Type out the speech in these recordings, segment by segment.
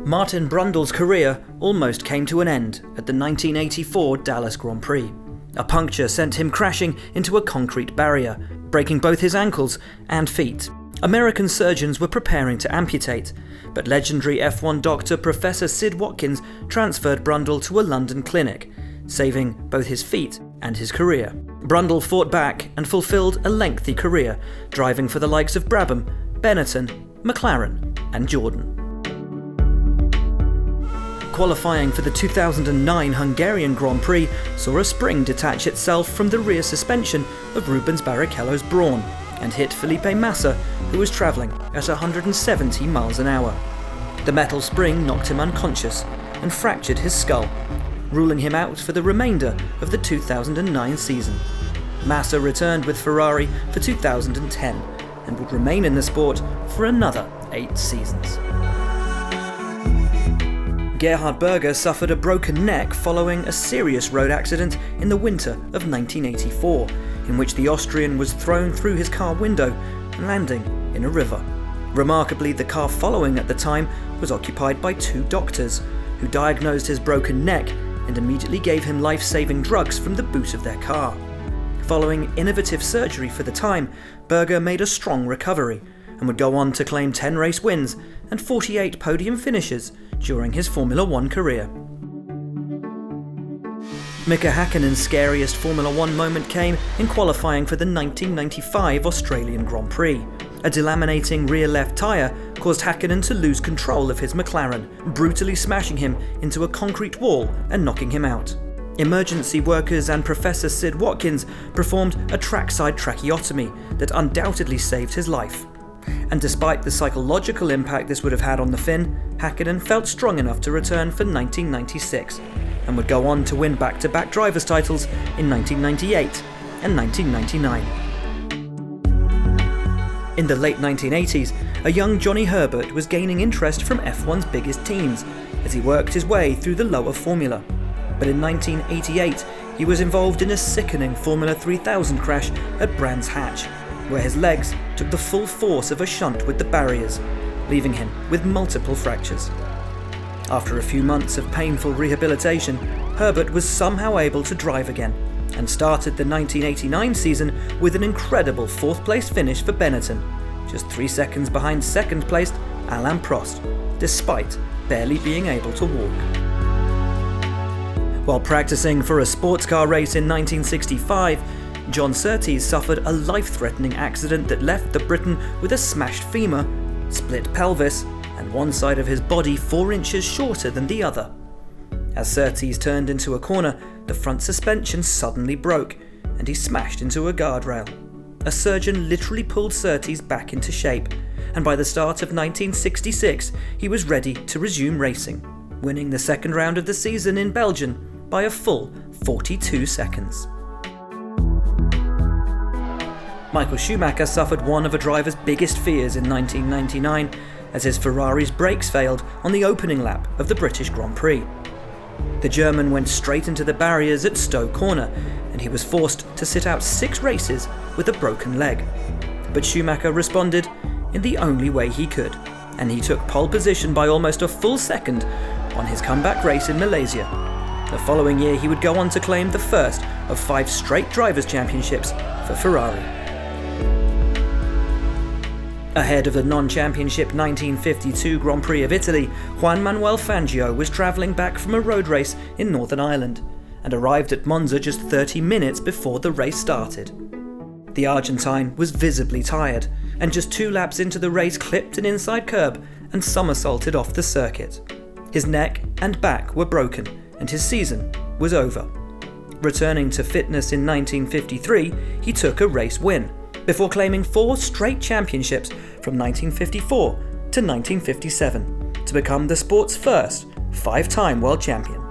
Martin Brundle's career almost came to an end at the 1984 Dallas Grand Prix. A puncture sent him crashing into a concrete barrier, breaking both his ankles and feet. American surgeons were preparing to amputate, but legendary F1 doctor Professor Sid Watkins transferred Brundle to a London clinic, saving both his feet and his career. Brundle fought back and fulfilled a lengthy career, driving for the likes of Brabham, Benetton, McLaren and Jordan. Qualifying for the 2009 Hungarian Grand Prix saw a spring detach itself from the rear suspension of Rubens Barrichello's Brawn and hit Felipe Massa, who was travelling at 170 miles an hour. The metal spring knocked him unconscious and fractured his skull, ruling him out for the remainder of the 2009 season. Massa returned with Ferrari for 2010 and would remain in the sport for another 8 seasons. Gehard Berger suffered a broken neck following a serious road accident in the winter of 1984, in which the Austrian was thrown through his car window, landing in a river. Remarkably, the car following at the time was occupied by 2 doctors, who diagnosed his broken neck and immediately gave him life-saving drugs from the boot of their car. Following innovative surgery for the time, Berger made a strong recovery and would go on to claim 10 race wins and 48 podium finishes during his Formula One career. Mika Hakkinen's scariest Formula One moment came in qualifying for the 1995 Australian Grand Prix. A delaminating rear left tyre caused Hakkinen to lose control of his McLaren, brutally smashing him into a concrete wall and knocking him out. Emergency workers and Professor Sid Watkins performed a trackside tracheotomy that undoubtedly saved his life. And despite the psychological impact this would have had on the Finn, Hakkinen felt strong enough to return for 1996 and would go on to win back-to-back drivers' titles in 1998 and 1999. In the late 1980s, a young Johnny Herbert was gaining interest from F1's biggest teams as he worked his way through the lower formula. But in 1988, he was involved in a sickening Formula 3000 crash at Brands Hatch, where his legs took the full force of a shunt with the barriers, leaving him with multiple fractures. After a few months of painful rehabilitation, Herbert was somehow able to drive again, and started the 1989 season with an incredible 4th place finish for Benetton, just 3 seconds behind 2nd placed Alain Prost, despite barely being able to walk. While practicing for a sports car race in 1965, John Surtees suffered a life-threatening accident that left the Briton with a smashed femur, split pelvis, and one side of his body 4 inches shorter than the other. As Surtees turned into a corner, the front suspension suddenly broke, and he smashed into a guardrail. A surgeon literally pulled Surtees back into shape, and by the start of 1966, he was ready to resume racing, winning the 2nd round of the season in Belgium by a full 42 seconds. Michael Schumacher suffered one of a driver's biggest fears in 1999 as his Ferrari's brakes failed on the opening lap of the British Grand Prix. The German went straight into the barriers at Stowe Corner, and he was forced to sit out 6 races with a broken leg. But Schumacher responded in the only way he could, and he took pole position by almost a full second on his comeback race in Malaysia. The following year he would go on to claim the first of 5 straight drivers' championships for Ferrari. Ahead of the non-championship 1952 Grand Prix of Italy, Juan Manuel Fangio was travelling back from a road race in Northern Ireland and arrived at Monza just 30 minutes before the race started. The Argentine was visibly tired, and just 2 laps into the race clipped an inside curb and somersaulted off the circuit. His neck and back were broken, and his season was over. Returning to fitness in 1953, he took a race win, before claiming 4 straight championships from 1954 to 1957 to become the sport's first 5-time world champion.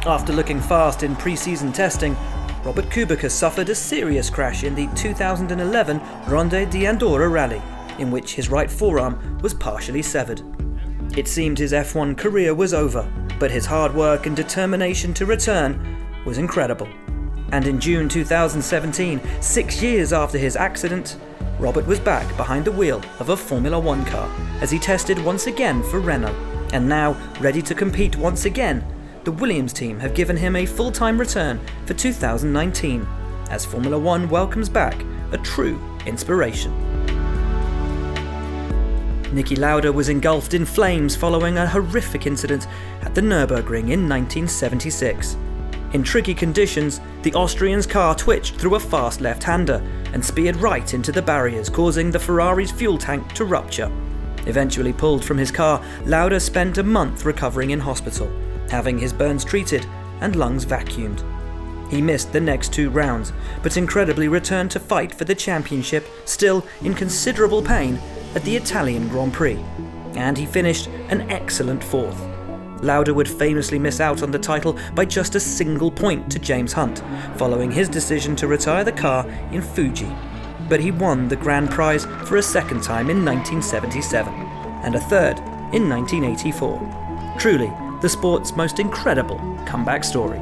After looking fast in pre-season testing, Robert Kubica suffered a serious crash in the 2011 Ronde di Andorra rally, in which his right forearm was partially severed. It seemed his F1 career was over, but his hard work and determination to return was incredible. And in June 2017, 6 years after his accident, Robert was back behind the wheel of a Formula One car as he tested once again for Renault, and now, ready to compete once again, the Williams team have given him a full-time return for 2019, as Formula One welcomes back a true inspiration. Niki Lauda was engulfed in flames following a horrific incident at the Nürburgring in 1976. In tricky conditions, the Austrian's car twitched through a fast left-hander and speared right into the barriers, causing the Ferrari's fuel tank to rupture. Eventually pulled from his car, Lauda spent a month recovering in hospital, having his burns treated and lungs vacuumed. He missed the next 2 rounds, but incredibly returned to fight for the championship, still in considerable pain, at the Italian Grand Prix, and he finished an excellent 4th. Lauda would famously miss out on the title by just a single point to James Hunt, following his decision to retire the car in Fuji. But he won the grand prize for a second time in 1977, and a third in 1984. Truly, the sport's most incredible comeback story.